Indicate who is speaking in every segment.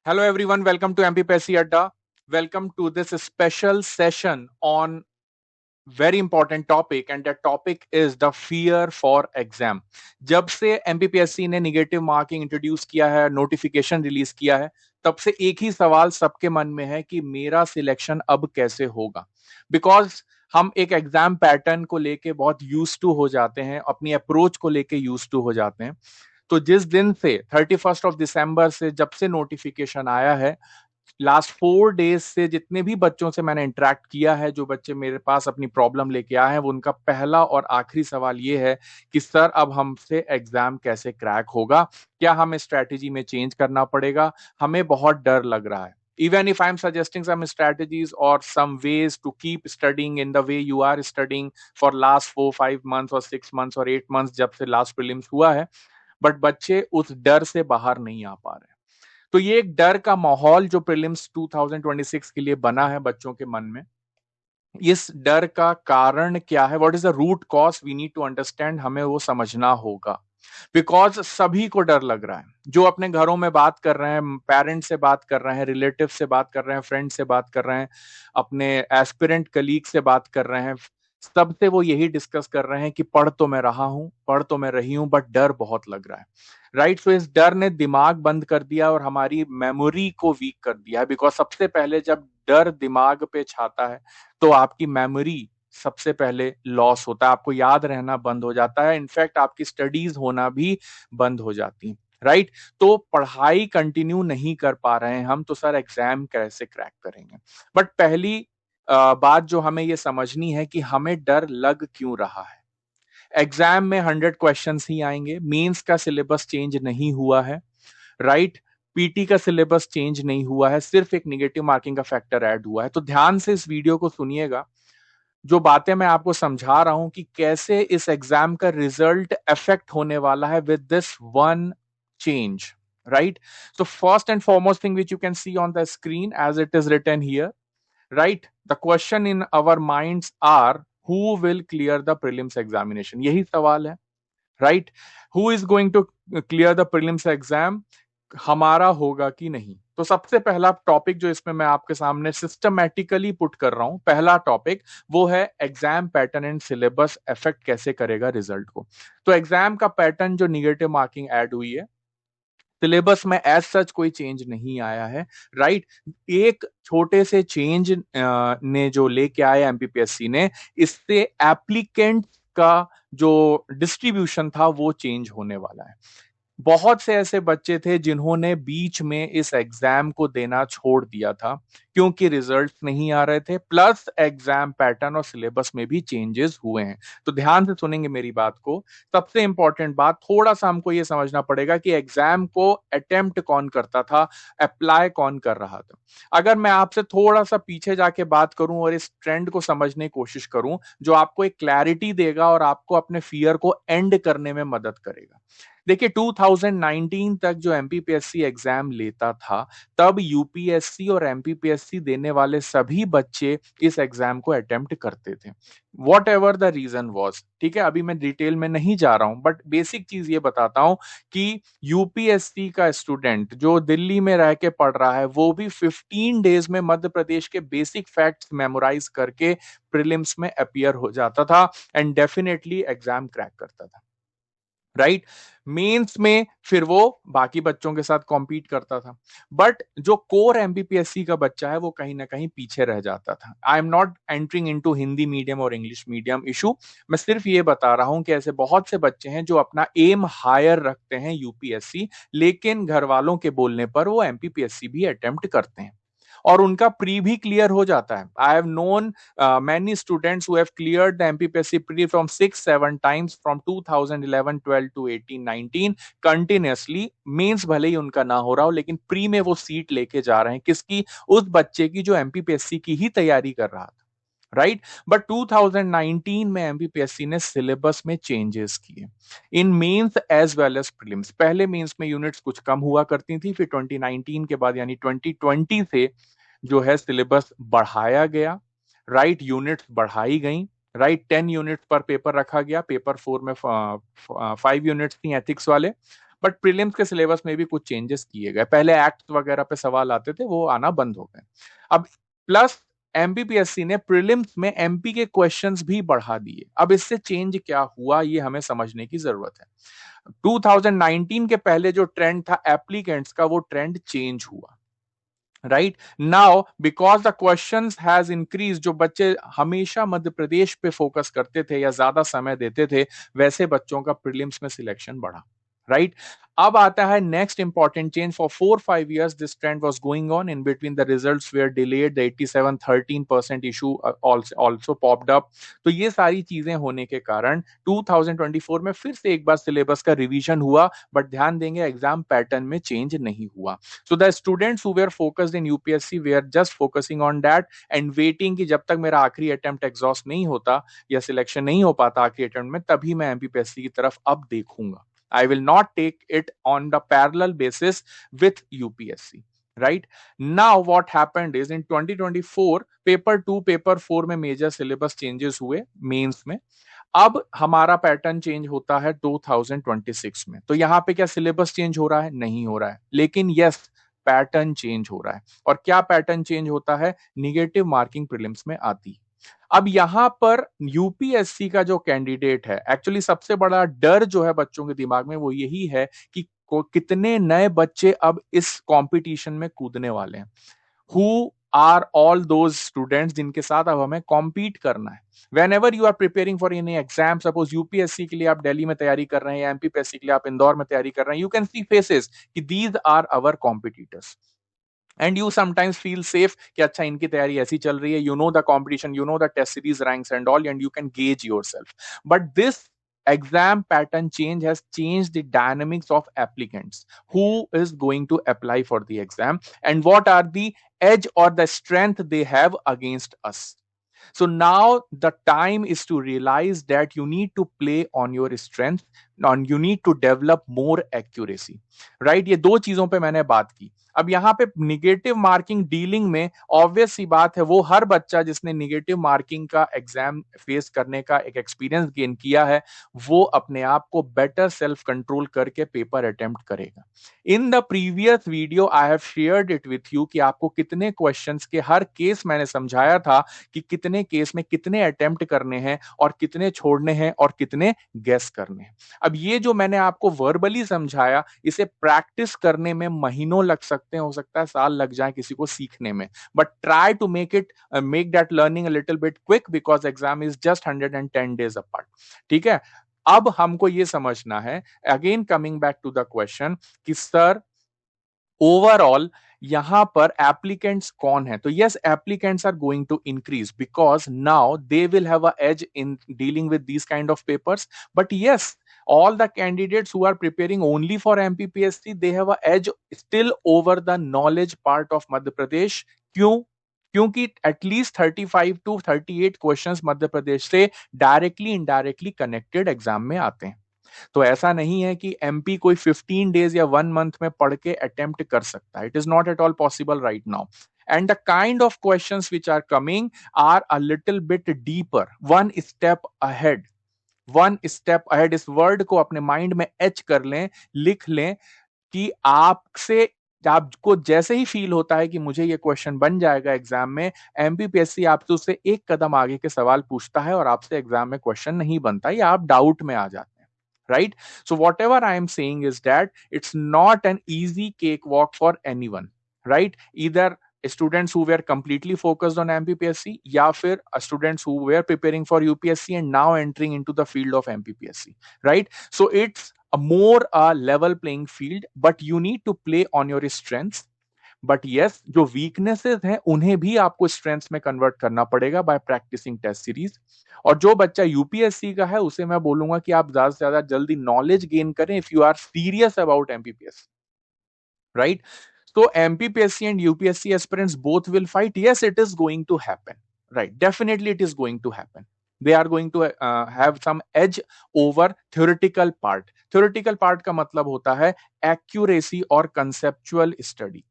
Speaker 1: Hello everyone, welcome to MPPSC Adda. Welcome to this special session on very important topic and that topic is the fear for exam. जब से MPPSC ने negative marking introduce किया है, notification release किया है, तब से एक ही सवाल सबके मन में है कि मेरा सिलेक्शन अब कैसे होगा। बिकॉज हम एक एग्जाम पैटर्न को लेके बहुत यूज टू हो जाते हैं, अपनी अप्रोच को लेके यूज टू हो जाते हैं। तो जिस दिन से 31 दिसंबर से जब से नोटिफिकेशन आया है, लास्ट 4 डेज से जितने भी बच्चों से मैंने इंटरेक्ट किया है, जो बच्चे मेरे पास अपनी प्रॉब्लम लेके आए हैं, वो उनका पहला और आखिरी सवाल ये है कि सर अब हमसे एग्जाम कैसे क्रैक होगा, क्या हमें स्ट्रैटेजी में चेंज करना पड़ेगा, हमें बहुत डर लग रहा है। Even if I'm suggesting some strategies or some ways to keep studying in the way you are studying for last 4 5 months or 6 months or 8 months जब से लास्ट प्रीलिम्स हुआ है, बट बच्चे उस डर से बाहर नहीं आ पा रहे। तो ये एक डर का माहौल जो प्रीलिम्स 2026 के लिए बना है बच्चों के मन में, इस डर का कारण क्या है, what is the root cause, we need to understand, हमें वो समझना होगा। बिकॉज सभी को डर लग रहा है, जो अपने घरों में बात कर रहे हैं, पेरेंट्स से बात कर रहे हैं, रिलेटिव से बात कर रहे हैं, फ्रेंड से बात कर रहे हैं, अपने एस्पिरेंट कलीग से बात कर रहे हैं, सबसे वो यही डिस्कस कर रहे हैं कि पढ़ तो मैं रहा हूं, पढ़ तो मैं रही हूं, बट डर बहुत लग रहा है। राइट, सो इस डर ने दिमाग बंद कर दिया और हमारी मेमोरी को वीक कर दिया है। बिकॉज सबसे पहले जब डर दिमाग पे छाता है तो आपकी मेमोरी सबसे पहले लॉस होता है, आपको याद रहना बंद हो जाता है, इनफैक्ट आपकी स्टडीज होना भी बंद हो जाती है। राइट, तो पढ़ाई कंटिन्यू नहीं कर पा रहे हैं हम, तो सर एग्जाम कैसे क्रैक करेंगे। बट पहली बात जो हमें ये समझनी है कि हमें डर लग क्यों रहा है। एग्जाम में 100 क्वेश्चंस ही आएंगे, मेंस का सिलेबस चेंज नहीं हुआ है। राइट, पीटी का सिलेबस चेंज नहीं हुआ है, सिर्फ एक निगेटिव मार्किंग का फैक्टर ऐड हुआ है। तो ध्यान से इस वीडियो को सुनिएगा, जो बातें मैं आपको समझा रहा हूं कि कैसे इस एग्जाम का रिजल्ट अफेक्ट होने वाला है with this one change. Right, so first and foremost thing which you can see on the screen as it is written here, right, the question in our minds are who will clear the prelims examination, यही सवाल है। Right, who is going to clear the prelims exam, हमारा होगा कि नहीं। तो सबसे पहला टॉपिक जो इसमें मैं आपके सामने सिस्टमैटिकली पुट कर रहा हूं, पहला टॉपिक वो है exam pattern and syllabus affect कैसे करेगा रिजल्ट को। तो एग्जाम का पैटर्न जो निगेटिव मार्किंग ऐड हुई है, सिलेबस में एज सच कोई चेंज नहीं आया है। राइट, एक छोटे से चेंज ने जो लेके आया एमपीपीएससी ने, इससे एप्लीकेंट का जो डिस्ट्रीब्यूशन था वो चेंज होने वाला है। बहुत से ऐसे बच्चे थे जिन्होंने बीच में इस एग्जाम को देना छोड़ दिया था क्योंकि रिजल्ट्स नहीं आ रहे थे, प्लस एग्जाम पैटर्न और सिलेबस में भी चेंजेस हुए हैं। तो ध्यान से सुनेंगे मेरी बात को। सबसे इंपॉर्टेंट बात, थोड़ा सा हमको यह समझना पड़ेगा कि एग्जाम को अटेम्प्ट कौन करता था, अप्लाई कौन कर रहा था। अगर मैं आपसे थोड़ा सा पीछे जाके बात करूं और इस ट्रेंड को समझने की कोशिश करूं, जो आपको एक क्लैरिटी देगा और आपको अपने फियर को एंड करने में मदद करेगा। देखिए 2019 तक जो एमपीपीएससी एग्जाम लेता था, तब यूपीएससी और एमपीपीएससी देने वाले सभी बच्चे इस एग्जाम को अटेम्प्ट करते थे, whatever the reason was. ठीक है, अभी मैं डिटेल में नहीं जा रहा हूं, बट बेसिक चीज ये बताता हूं कि यूपीएससी का स्टूडेंट जो दिल्ली में रह के पढ़ रहा है, वो भी 15 डेज में मध्य प्रदेश के बेसिक फैक्ट्स मेमोराइज करके प्रीलिम्स में अपियर हो जाता था एंड डेफिनेटली एग्जाम क्रैक करता था। राइट, मेंस में फिर वो बाकी बच्चों के साथ कॉम्पीट करता था, बट जो कोर एमपीपीएससी का बच्चा है वो कहीं ना कहीं पीछे रह जाता था। I am not entering into Hindi medium और इंग्लिश मीडियम इशू, मैं सिर्फ ये बता रहा हूं कि ऐसे बहुत से बच्चे हैं जो अपना एम हायर रखते हैं यूपीएससी, लेकिन घर वालों के बोलने पर वो एमपीपीएससी भी अटेम्प्ट करते हैं और उनका प्री भी क्लियर हो जाता है। I have known many students who have cleared the MPPSC pre from 6 7 times from 2011 12 to 18 19 continuously, means भले ही उनका ना हो रहा हो लेकिन प्री में वो सीट लेके जा रहे हैं, किसकी, उस बच्चे की जो एमपीपीएससी की ही तैयारी कर रहा था। राइट, बट 2019 में एमपीपीएससी ने सिलेबस में चेंजेस किए in mains as well as prelims. पहले मेंस में यूनिट्स कुछ कम हुआ करती थी, फिर 2019 के बाद यानी 2020 से जो है सिलेबस बढ़ाया गया। राइट, यूनिट्स बढ़ाई गई। राइट, 10 यूनिट्स पर पेपर रखा गया, पेपर 4 में 5 यूनिट्स थी एथिक्स वाले, बट प्रीलिम्स के सिलेबस में भी कुछ चेंजेस किए गए। पहले एक्ट वगैरह पे सवाल आते थे, वो आना बंद हो गए। अब प्लस एमपीपीएससी ने प्रीलिम्स में एमपी के क्वेश्चंस भी बढ़ा दिए। अब इससे चेंज क्या हुआ, ये हमें समझने की जरूरत है। 2019 के पहले जो ट्रेंड था एप्लीकेंट्स का, वो ट्रेंड चेंज हुआ। Right now because the questions has increase, जो बच्चे हमेशा मध्य प्रदेश पे फोकस करते थे या ज्यादा समय देते थे, वैसे बच्चों का प्रीलिम्स में सिलेक्शन बढ़ा। राइट अब आता है next important change. For 4-5 years this trend was going on, in between the results were delayed, the 87-13% issue also popped up. तो ये सारी चीजें होने के कारण 2024 में फिर से एक बार सिलेबस का रिवीजन हुआ, बट ध्यान देंगे एग्जाम पैटर्न में चेंज नहीं हुआ। So the students who were focused in UPSC were just focusing on that and waiting कि जब तक मेरा आखिरी अटेम्प्ट एग्जॉस्ट नहीं होता या सिलेक्शन नहीं हो पाता आखिरी अटेम्प्ट में, तभी मैं एमपीपीएससी की तरफ अब देखूंगा। I will not take it on the parallel basis with UPSC. Right now what happened is in 2024 paper 2 paper 4 में मेजर सिलेबस चेंजेस हुए मेंस में। अब हमारा पैटर्न चेंज होता है 2026 में। तो यहां पे क्या सिलेबस चेंज हो रहा है? नहीं हो रहा है, लेकिन यस पैटर्न चेंज हो रहा है। और क्या पैटर्न चेंज होता है? निगेटिव मार्किंग प्रीलिम्स में आती। अब यहां पर यूपीएससी का जो कैंडिडेट है, एक्चुअली सबसे बड़ा डर जो है बच्चों के दिमाग में वो यही है कि कितने नए बच्चे अब इस कंपटीशन में कूदने वाले हैं। Who are all those students जिनके साथ अब हमें कॉम्पीट करना है। Whenever you are preparing for any exam, suppose UPSC के लिए आप दिल्ली में तैयारी कर रहे हैं या एमपीपीएससी के लिए आप इंदौर में तैयारी कर रहे हैं, यू कैन सी फेसेस कि these are our competitors and you sometimes feel safe कि अच्छा इनकी तैयारी ऐसी चल रही है, you know the competition, you know the test series ranks and all, and you can gauge yourself. But this exam pattern change has changed the dynamics of applicants who is going to apply for the exam and what are the edge or the strength they have against us. So now the time is to realize that you need to play on your strength and you need to develop more accuracy. Right? ये दो चीजों पे मैंने बात की। अब यहाँ पे निगेटिव मार्किंग डीलिंग में ऑब्वियस सी बात है, वो हर बच्चा जिसने निगेटिव मार्किंग का एग्जाम फेस करने का एक एक्सपीरियंस गेन किया है, वो अपने आप को बेटर सेल्फ कंट्रोल करके पेपर अटेम्प्ट करेगा। In the previous video I have shared it with you कि आपको कितने क्वेश्चंस के हर केस मैंने समझाया था कि कितने केस में कितने अटेम्प्ट करने हैं और कितने छोड़ने हैं और कितने गेस करने हैं। अब ये जो मैंने आपको वर्बली समझाया, इसे प्रैक्टिस करने में महीनों लग सकते हैं, हो सकता है साल लग जाए किसी को सीखने में, but try to make that learning a little bit quick because exam is just 110 days apart. ठीक है, अब हमको ये समझना है, again coming back to the question कि सर ओवरऑल यहां पर एप्लीकेंट्स कौन है? तो yes, applicants are going to increase because now they will have a edge in dealing with these kind of papers. But yes, all the candidates who are preparing only for MPPSC, they have a edge still over the knowledge part of Madhya Pradesh. क्यों? क्योंकि at least 35 to 38 questions Madhya Pradesh से directly indirectly connected exam में आते हैं। तो ऐसा नहीं है कि एमपी कोई 15 डेज या 1 मंथ में पढ़ के अटेम्प्ट कर सकता है। It is not at all possible right now. And the kind of questions which are coming are a little bit deeper, one step ahead. One step ahead, इस word को अपने माइंड में एच कर लें, लिख लें कि आपसे आपको जैसे ही फील होता है कि मुझे ये क्वेश्चन बन जाएगा एग्जाम में, एमपीपीएससी आपसे उससे एक कदम आगे के सवाल पूछता है और आपसे एग्जाम में क्वेश्चन नहीं बनता या आप डाउट में आ जाते हैं। Right, so what ever I am saying is that it's not an easy cake walk for anyone. Right, either students who were completely focused on MPPSC या फिर students who were preparing for UPSC and now entering into the field of MPPSC, right? So it's a more level playing field, but you need to play on your strengths. But yes, जो weaknesses हैं उन्हें भी आपको strengths में convert करना पड़ेगा by practicing test series. और जो बच्चा UPSC का है उसे मैं बोलूंगा कि आप ज्यादा से ज्यादा जल्दी knowledge gain करें if you are serious about MPPSC, right? So MPPSC and UPSC aspirants both will fight. Yes, it is going to happen. Right. Definitely it is going to happen. They are going to have some edge over theoretical part. Theoretical part का मतलब होता है accuracy और conceptual study.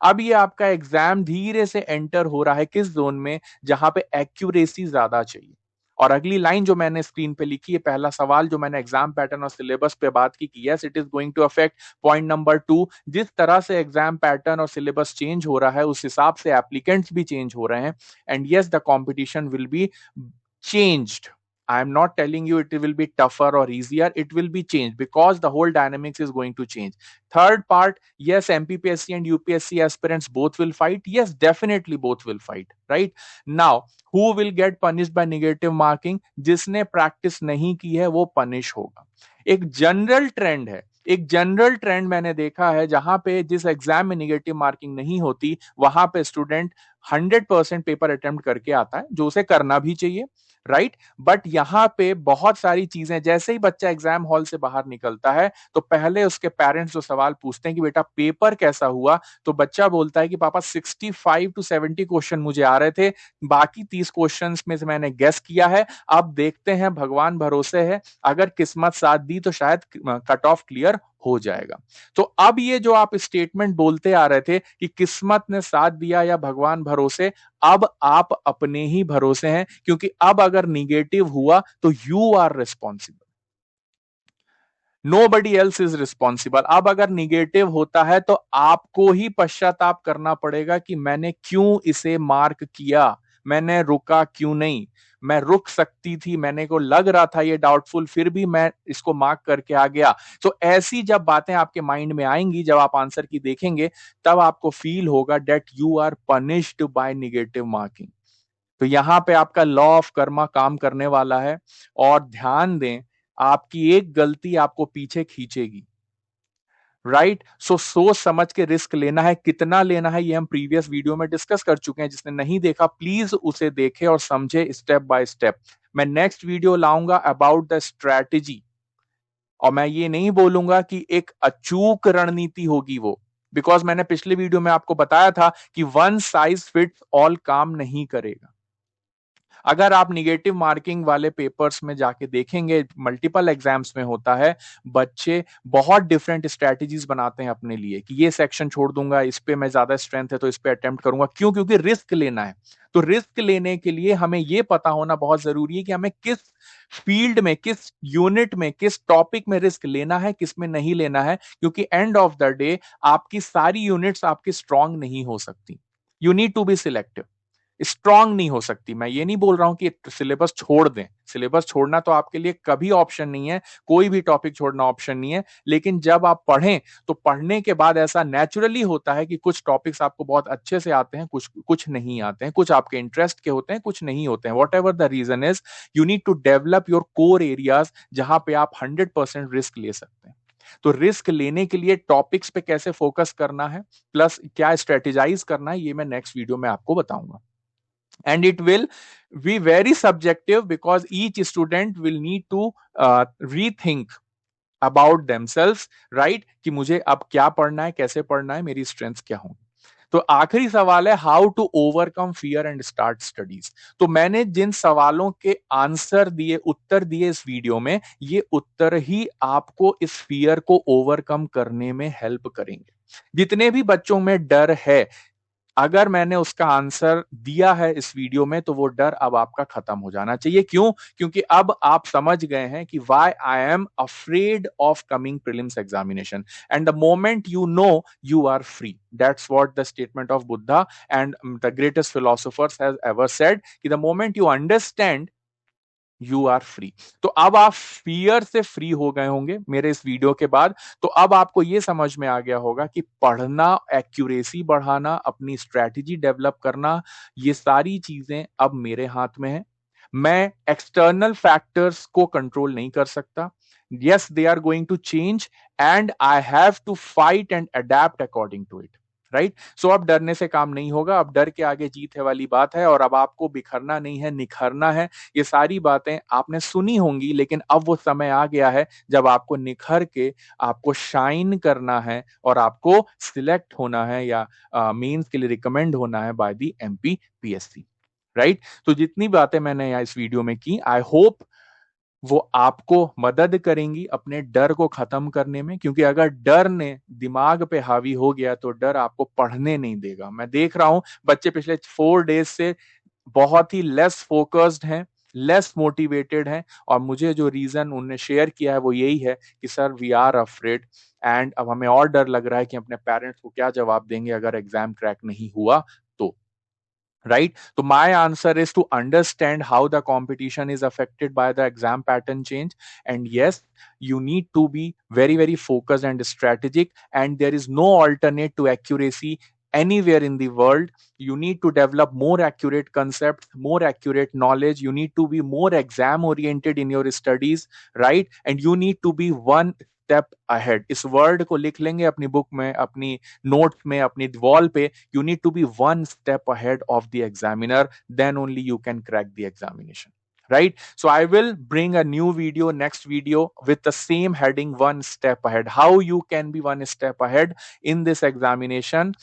Speaker 1: अब ये आपका exam धीरे से एंटर हो रहा है किस जोन में? जहां पे एक्यूरेसी ज्यादा चाहिए। और अगली लाइन जो मैंने स्क्रीन पे लिखी है, पहला सवाल जो मैंने एग्जाम पैटर्न और सिलेबस पे बात की कि yes it is going to affect. Point number 2, जिस तरह से एग्जाम पैटर्न और सिलेबस चेंज हो रहा है उस हिसाब से एप्लीकेंट्स भी चेंज हो रहे हैं, and yes the competition will be changed. I am not telling you it will be tougher or easier. It will be changed because the whole dynamics is going to change. Third part, yes, MPPSC and UPSC aspirants both will fight. Yes, definitely both will fight. Right? Now, who will get punished by negative marking? जिसने practice नहीं की है वो punish होगा। एक general trend है, एक general trend मैंने देखा है, जहां पे जिस एग्जाम में निगेटिव मार्किंग नहीं होती वहां पे स्टूडेंट 100% पेपर अटेम्प्ट करके आता है, जो उसे करना भी चाहिए, राइट। बट यहां पे बहुत सारी चीजें, जैसे ही बच्चा एग्जाम हॉल से बाहर निकलता है तो पहले उसके पेरेंट्स जो सवाल पूछते हैं कि बेटा पेपर कैसा हुआ, तो बच्चा बोलता है कि पापा 65 टू 70 क्वेश्चन मुझे आ रहे थे, बाकी 30 क्वेश्चन में से मैंने गेस किया है, अब देखते हैं, भगवान भरोसे है, अगर किस्मत साथ दी तो शायद कट ऑफ क्लियर हो जाएगा। तो अब ये जो आप स्टेटमेंट बोलते आ रहे थे कि किस्मत ने साथ दिया या भगवान भरोसे, अब आप अपने ही भरोसे हैं, क्योंकि अब अगर निगेटिव हुआ तो you are responsible, nobody else is responsible. अब अगर निगेटिव होता है तो आपको ही पश्चाताप करना पड़ेगा कि मैंने क्यों इसे मार्क किया, मैंने रुका क्यों नहीं, मैं रुक सकती थी, मैंने को लग रहा था ये डाउटफुल, फिर भी मैं इसको मार्क करके आ गया। तो ऐसी जब बातें आपके माइंड में आएंगी, जब आप आंसर की देखेंगे, तब आपको फील होगा that you are punished by negative marking. तो यहां पे आपका लॉ ऑफ कर्मा काम करने वाला है, और ध्यान दें, आपकी एक गलती आपको पीछे खींचेगी, राइट। सो सोच समझ के रिस्क लेना है, कितना लेना है ये हम प्रीवियस वीडियो में डिस्कस कर चुके हैं, जिसने नहीं देखा प्लीज उसे देखे और समझे स्टेप बाय स्टेप। मैं नेक्स्ट वीडियो लाऊंगा अबाउट द स्ट्रैटेजी, और मैं ये नहीं बोलूंगा कि एक अचूक रणनीति होगी वो, बिकॉज मैंने पिछले वीडियो में आपको बताया था कि वन साइज फिट्स ऑल काम नहीं करेगा। अगर आप निगेटिव मार्किंग वाले पेपर्स में जाके देखेंगे, मल्टीपल एग्जाम्स में होता है, बच्चे बहुत डिफरेंट स्ट्रेटजीज बनाते हैं अपने लिए कि ये सेक्शन छोड़ दूंगा, इस पे मैं ज्यादा स्ट्रेंथ है तो इस पे अटेम्प्ट करूंगा। क्यों? क्योंकि रिस्क लेना है। तो रिस्क लेने के लिए हमें यह पता होना बहुत जरूरी है कि हमें किस फील्ड में, किस यूनिट में, किस टॉपिक में रिस्क लेना है, किस में नहीं लेना है, क्योंकि एंड ऑफ द डे आपकी सारी यूनिट्स आपकी स्ट्रांग नहीं हो सकती। You need to be selective, strong नहीं हो सकती। मैं ये नहीं बोल रहा हूं कि सिलेबस छोड़ दें, सिलेबस छोड़ना तो आपके लिए कभी ऑप्शन नहीं है, कोई भी टॉपिक छोड़ना ऑप्शन नहीं है, लेकिन जब आप पढ़ें तो पढ़ने के बाद ऐसा नेचुरली होता है कि कुछ टॉपिक्स आपको बहुत अच्छे से आते हैं, कुछ कुछ नहीं आते हैं, कुछ आपके इंटरेस्ट के होते हैं, कुछ नहीं होते हैं। Whatever the reason is, you need to develop your core areas जहां पे आप 100% रिस्क ले सकते हैं। तो रिस्क लेने के लिए टॉपिक्स पे कैसे फोकस करना है, प्लस क्या स्ट्रेटेजाइज करना है, ये मैं नेक्स्ट वीडियो में आपको बताऊंगा। And it will be very subjective because each student will need to rethink about themselves, right? कि मुझे अब क्या पढ़ना है, कैसे पढ़ना है, मेरी स्ट्रेंथ्स क्या होंगी। तो आखिरी सवाल है, how to overcome fear and start studies. तो मैंने जिन सवालों के आंसर दिए, उत्तर दिए इस वीडियो में, ये उत्तर ही आपको इस फियर को ओवरकम करने में हेल्प करेंगे। जितने भी बच्चों में डर है, अगर मैंने उसका आंसर दिया है इस वीडियो में, तो वो डर अब आपका खत्म हो जाना चाहिए। क्यों? क्योंकि अब आप समझ गए हैं कि why I am afraid of coming prelims examination, and the moment you know, you are free. That's what the statement of Buddha and the greatest philosophers has ever said, कि the moment you understand, you are free. तो अब आप fear से free हो गए होंगे मेरे इस वीडियो के बाद। तो अब आपको यह समझ में आ गया होगा कि पढ़ना, एक्यूरेसी बढ़ाना, अपनी स्ट्रेटेजी डेवलप करना, ये सारी चीजें अब मेरे हाथ में है। मैं एक्सटर्नल फैक्टर्स को कंट्रोल नहीं कर सकता। Yes, they are going to change and I have to fight and adapt according to it, right. So अब डरने से काम नहीं होगा, अब डर के आगे जीत है वाली बात है, और अब आपको बिखरना नहीं है, निखरना है। ये सारी बातें आपने सुनी होंगी, लेकिन अब वो समय आ गया है जब आपको निखर के आपको शाइन करना है, और आपको सिलेक्ट होना है या मेंस के लिए रिकमेंड होना है बाय द एमपीपीएससी, राइट। तो जितनी बातें मैंने इस वीडियो में की, आई होप वो आपको मदद करेंगी अपने डर को खत्म करने में, क्योंकि अगर डर ने दिमाग पे हावी हो गया तो डर आपको पढ़ने नहीं देगा। मैं देख रहा हूं बच्चे पिछले 4 डेज से बहुत ही लेस फोकस्ड हैं, लेस मोटिवेटेड हैं, और मुझे जो रीजन उन्होंने शेयर किया है वो यही है कि sir we are afraid, and अब हमें और डर लग रहा है कि अपने पेरेंट्स को क्या जवाब देंगे अगर एग्जाम क्रैक नहीं हुआ तो। Right, so my answer is to understand how the competition is affected by the exam pattern change. And yes, you need to be very, very focused and strategic, and there is no alternate to accuracy anywhere in the world. You need to develop more accurate concepts, more accurate knowledge. You need to be more exam oriented in your studies, right? And you need to be one step ahead. इस word को लिख लेंगे अपनी book में, अपनी note में, अपनी wall पे। You need to be one step ahead of the examiner, then only you can crack the examination, right? So I will bring a new video, next video, with the same heading, one step ahead, how you can be one step ahead in this examination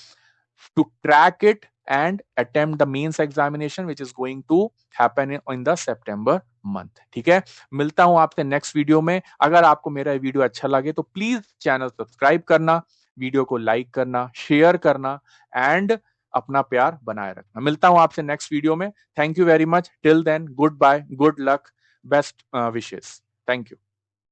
Speaker 1: to crack it and attempt the mains examination which is going to happen in the September month. ठीक है, मिलता हूं आपसे next video में। अगर आपको मेरा video अच्छा लगे तो प्लीज चैनल सब्सक्राइब करना, वीडियो को लाइक करना, शेयर करना, एंड अपना प्यार बनाए रखना। मिलता हूं आपसे नेक्स्ट वीडियो में। Thank you very much. Till then, good bye, good luck, best wishes. Thank you.